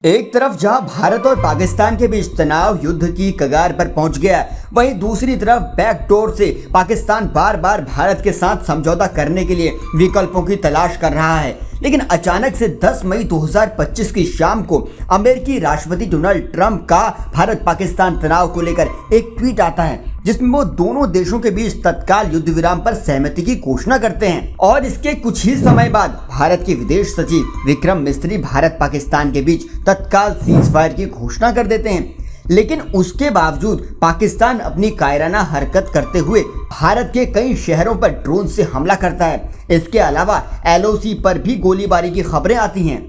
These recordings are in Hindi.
एक तरफ जहां भारत और पाकिस्तान के बीच तनाव युद्ध की कगार पर पहुंच गया, वहीं दूसरी तरफ बैकडोर से पाकिस्तान बार बार भारत के साथ समझौता करने के लिए विकल्पों की तलाश कर रहा है। लेकिन अचानक से 10 मई 2025 की शाम को अमेरिकी राष्ट्रपति डोनाल्ड ट्रंप का भारत पाकिस्तान तनाव को लेकर एक ट्वीट आता है, जिसमें वो दोनों देशों के बीच तत्काल युद्ध विराम पर सहमति की घोषणा करते हैं। और इसके कुछ ही समय बाद भारत के विदेश सचिव विक्रम मिस्री भारत पाकिस्तान के बीच तत्काल सीज फायर की घोषणा कर देते हैं। लेकिन उसके बावजूद पाकिस्तान अपनी कायराना हरकत करते हुए भारत के कई शहरों पर ड्रोन से हमला करता है। इसके अलावा LOC पर भी गोलीबारी की खबरें आती हैं।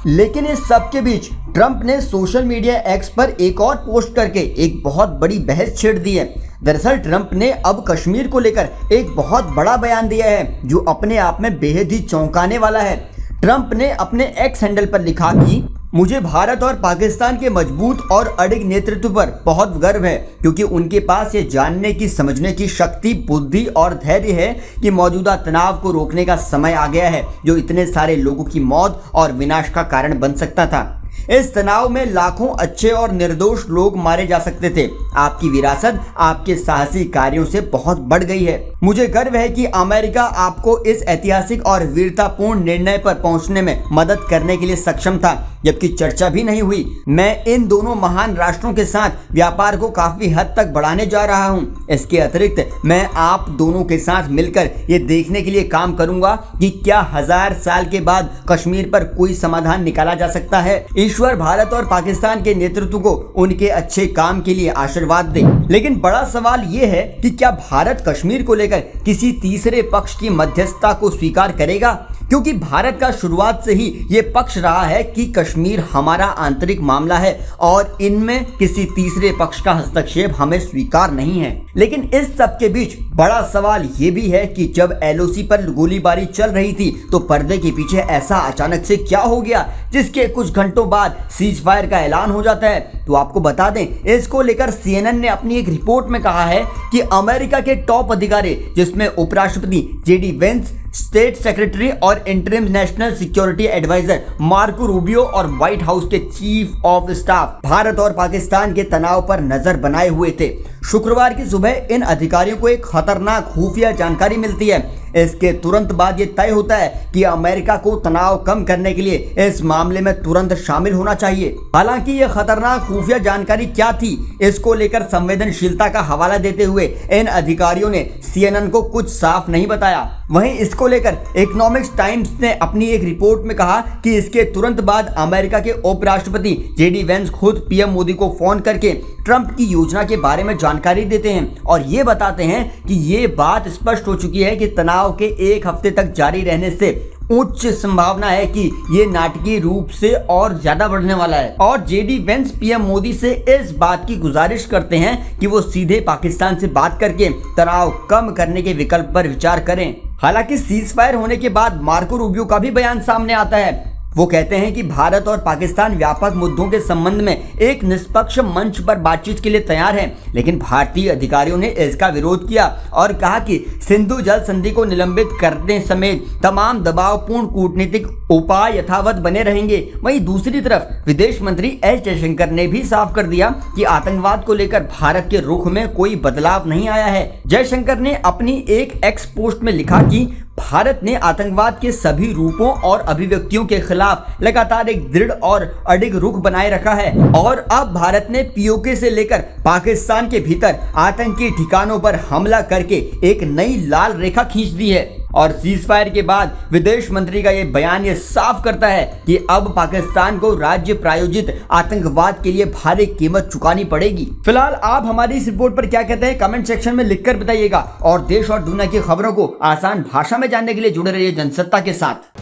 लेकिन इस सब के बीच ट्रंप ने सोशल मीडिया एक्स पर एक और पोस्ट करके एक बहुत बड़ी बहस छेड़ दी है। दरअसल ट्रंप ने अब कश्मीर को लेकर एक बहुत बड़ा बयान दिया है, जो अपने आप में बेहद ही चौंकाने वाला है। ट्रंप ने अपने एक्स हैंडल पर लिखा कि मुझे भारत और पाकिस्तान के मजबूत और अडिग नेतृत्व पर बहुत गर्व है, क्योंकि उनके पास ये जानने की, समझने की शक्ति, बुद्धि और धैर्य है कि मौजूदा तनाव को रोकने का समय आ गया है, जो इतने सारे लोगों की मौत और विनाश का कारण बन सकता था। इस तनाव में लाखों अच्छे और निर्दोष लोग मारे जा सकते थे। आपकी विरासत आपके साहसी कार्यों से बहुत बढ़ गई है। मुझे गर्व है कि अमेरिका आपको इस ऐतिहासिक और वीरतापूर्ण निर्णय पर पहुंचने में मदद करने के लिए सक्षम था, जबकि चर्चा भी नहीं हुई। मैं इन दोनों महान राष्ट्रों के साथ व्यापार को काफी हद तक बढ़ाने जा रहा हूं। इसके अतिरिक्त मैं आप दोनों के साथ मिलकर ये देखने के लिए काम करूंगा कि क्या 1000 साल के बाद कश्मीर पर कोई समाधान निकाला जा सकता है। ईश्वर भारत और पाकिस्तान के नेतृत्व को उनके अच्छे काम के लिए आशीर्वाद दे। लेकिन बड़ा सवाल ये है कि क्या भारत कश्मीर को लेकर किसी तीसरे पक्ष की मध्यस्थता को स्वीकार करेगा, क्योंकि भारत का शुरुआत से ही ये पक्ष रहा है कि कश्मीर हमारा आंतरिक मामला है और इनमें किसी तीसरे पक्ष का हस्तक्षेप हमें स्वीकार नहीं है। लेकिन इस सब के बीच बड़ा सवाल ये भी है कि जब LOC पर गोलीबारी चल रही थी तो पर्दे के पीछे ऐसा अचानक से क्या हो गया, जिसके कुछ घंटों बाद सीज फायर का ऐलान हो जाता है। तो आपको बता दें, इसको लेकर CNN ने अपनी एक रिपोर्ट में कहा है कि अमेरिका के टॉप अधिकारी, जिसमें उपराष्ट्रपति JD वेंस, स्टेट सेक्रेटरी और interim national security adviser Marco Rubio और व्हाइट हाउस के चीफ ऑफ स्टाफ भारत और पाकिस्तान के तनाव पर नजर बनाए हुए थे। शुक्रवार की सुबह इन अधिकारियों को एक खतरनाक खुफिया जानकारी मिलती है। इसके तुरंत बाद ये तय होता है कि अमेरिका को तनाव कम करने के लिए इस मामले में तुरंत शामिल होना चाहिए। हालांकि ये खतरनाक खुफिया जानकारी क्या थी, इसको लेकर संवेदनशीलता का हवाला देते हुए इन अधिकारियों ने CNN को कुछ साफ नहीं बताया। वहीं इसको लेकर इकोनॉमिक्स टाइम्स ने अपनी एक रिपोर्ट में कहा कि इसके तुरंत बाद अमेरिका के उपराष्ट्रपति JD वेंस खुद PM मोदी को फोन करके ट्रंप की योजना के बारे में जानकारी देते हैं और ये बताते हैं कि ये बात स्पष्ट हो चुकी है कि तनाव के एक हफ्ते तक जारी रहने से उच्च संभावना है कि ये नाटकीय रूप से और ज्यादा बढ़ने वाला है। और JD वेंस PM मोदी से इस बात की गुजारिश करते हैं कि वो सीधे पाकिस्तान से बात करके तनाव कम करने के विकल्प पर विचार करें। हालांकि सीज फायर होने के बाद मार्को रूबियो का भी बयान सामने आता है। वो कहते हैं कि भारत और पाकिस्तान व्यापक मुद्दों के संबंध में एक निष्पक्ष मंच पर बातचीत के लिए तैयार हैं, लेकिन भारतीय अधिकारियों ने इसका विरोध किया और कहा कि सिंधु जल संधि को निलंबित करने समेत तमाम दबावपूर्ण कूटनीतिक उपाय यथावत बने रहेंगे। वहीं दूसरी तरफ विदेश मंत्री S जयशंकर ने भी साफ कर दिया कि आतंकवाद को लेकर भारत के रुख में कोई बदलाव नहीं आया है। जयशंकर ने अपनी एक एक्स पोस्ट में लिखा कि भारत ने आतंकवाद के सभी रूपों और अभिव्यक्तियों के खिलाफ लगातार एक दृढ़ और अडिग रुख बनाए रखा है और अब भारत ने POK से लेकर पाकिस्तान के भीतर आतंकी ठिकानों पर हमला करके एक नई लाल रेखा खींच दी है। और सीज फायर के बाद विदेश मंत्री का ये बयान ये साफ करता है कि अब पाकिस्तान को राज्य प्रायोजित आतंकवाद के लिए भारी कीमत चुकानी पड़ेगी। फिलहाल आप हमारी इस रिपोर्ट पर क्या कहते हैं, कमेंट सेक्शन में लिखकर बताइएगा और देश और दुनिया की खबरों को आसान भाषा में जानने के लिए जुड़े रहिए जनसत्ता के साथ।